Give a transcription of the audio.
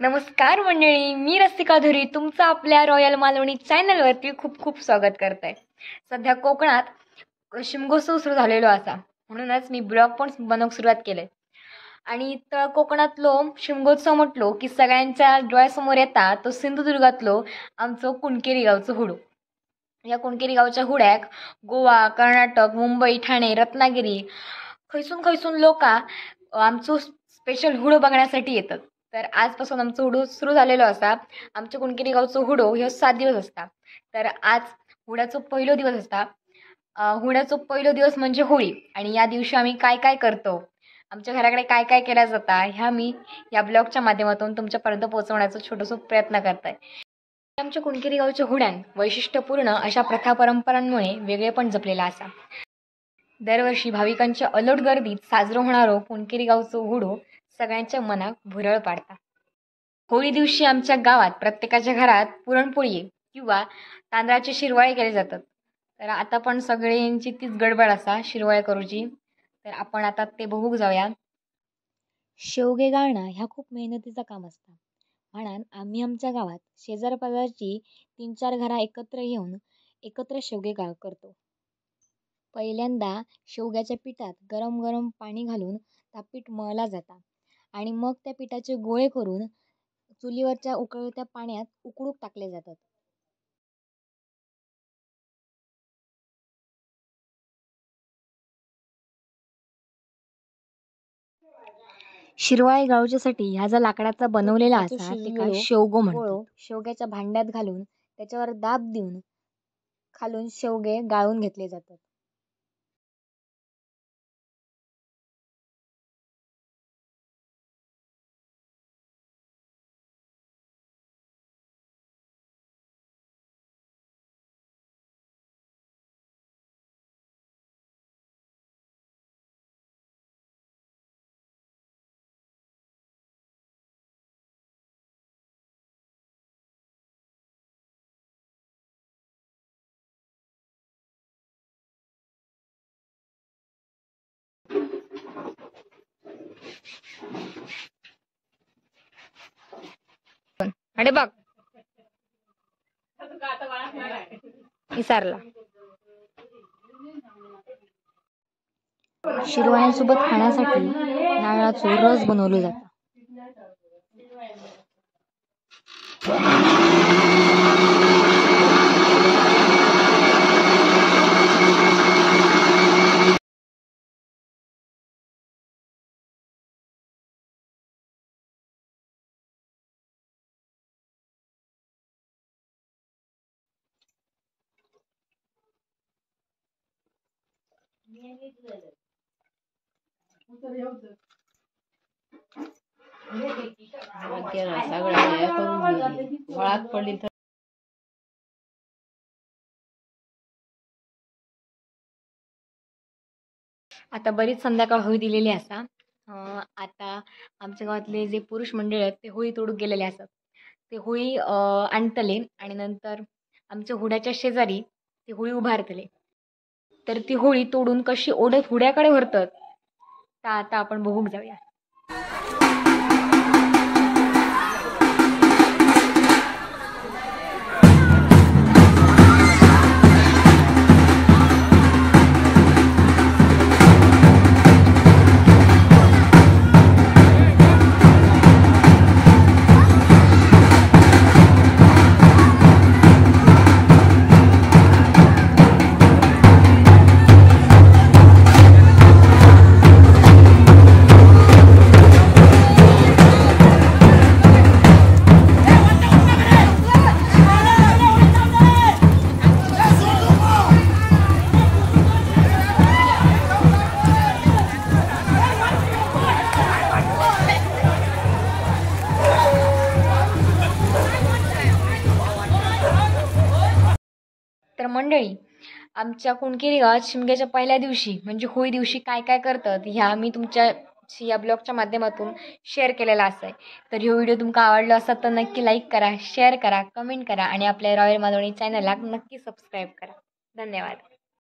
नमस्कार मंडळी, मी रसिका धुरी तुमचं आपल्या रॉयल मालवणी चॅनलवरती खूप खूप स्वागत करते. सध्या कोकणात शिमगोत्सव सुरू झालेलो असा, म्हणूनच मी ब्लॉग पण बनवूक सुरुवात केले. आणि तर कोकणातलो शिमगोत्सव म्हटलो की सगळ्यांच्या डोळ्यासमोर येता तो सिंधुदुर्गातलो आमचं कुणकेरी गावचं हुडो. या कुणकेरी गावच्या हुड्याक गोवा, कर्नाटक, मुंबई, ठाणे, रत्नागिरी खैसून खैसून लोक आमचं स्पेशल हुडो बघण्यासाठी येतात. तर आजपासून आमचं हुडो सुरू झालेलो असा. आमच्या कुणकेरी गावचं हुडो हे 7 दिवस असता. तर आज हुड्याचा पहिलो दिवस असता. हुड्याचा पहिलो दिवस म्हणजे होळी. आणि या दिवशी आम्ही काय काय करतो, आमच्या घराकडे काय काय केल्या जाता, ह्या मी या ब्लॉगच्या माध्यमातून तुमच्यापर्यंत पोहोचवण्याचा छोटासा प्रयत्न करत आहे. आमच्या कुणकेरी गावच्या हुड्यान वैशिष्ट्यपूर्ण अशा प्रथा परंपरांमुळे वेगळेपण जपलेला असा. दरवर्षी भाविकांच्या अलोट गर्दीत साजरं होणारं कुणकेरी गावचं हुडो सगळ्यांच्या मनात भुरळ पाडता. होळी दिवशी आमच्या गावात प्रत्येकाच्या घरात पुरणपोळी किंवा तांदळाचे शिरवाळे केले जातात. तर आता पण सगळ्यांची तीच गडबड असा शिरवाळे करूची. तर आपण आता ते बघूक जाऊया. शेवगे गाळणं ह्या खूप मेहनतीचं काम असतं. म्हणून आम्ही आमच्या गावात शेजारपाजारची 3-4 घरा एकत्र येऊन एकत्र शेवगे करतो. पहिल्यांदा शेवग्याच्या पिठात गरम गरम पाणी घालून त्या पीठ मळला जाता आणि मग त्या पिठाचे गोळे करून चुलीवरच्या उकळत्या पाण्यात उकडूक टाकले जातात. शिरवाळे गावच्यासाठी ह्या जो लाकडाचा बनवलेला असा त्याका शेवगो म्हणतात. शेवग्याच्या भांड्यात घालून त्याच्यावर दाब देऊन खालून शेवगे गाळून घेतले जातात. अरे बघ विसरला. शिरवाळ्यांसोबत खाण्यासाठी नारळाचा रस बनवला जातो. आता बरीच संध्याकाळ होई दिलेली असा. आता आमच्या गावातले जे पुरुष मंडळ आहेत ते होळी तोडूक गेलेले असतात. ते होळी आणतले आणि नंतर आमच्या हुड्याच्या शेजारी ते होळी उभारतले. तर ती होळी तोडून कशी ओढत हुड्याकडे भरतात ता आता आपण बघूक जाऊया. तर मंडळी, आमच्या कुणकेरी गावात शिमग्याच्या पहिल्या दिवशी म्हणजे होळी दिवशी काय काय करतात ह्या मी तुमच्याशी या ब्लॉगच्या माध्यमातून शेअर केलेला असा आहे. तर हा व्हिडिओ तुमका आवडला असेल तर नक्की लाईक करा, शेअर करा, कमेंट करा आणि आपल्या रॉयल मालवणी चॅनलला नक्की सबस्क्राईब करा. धन्यवाद.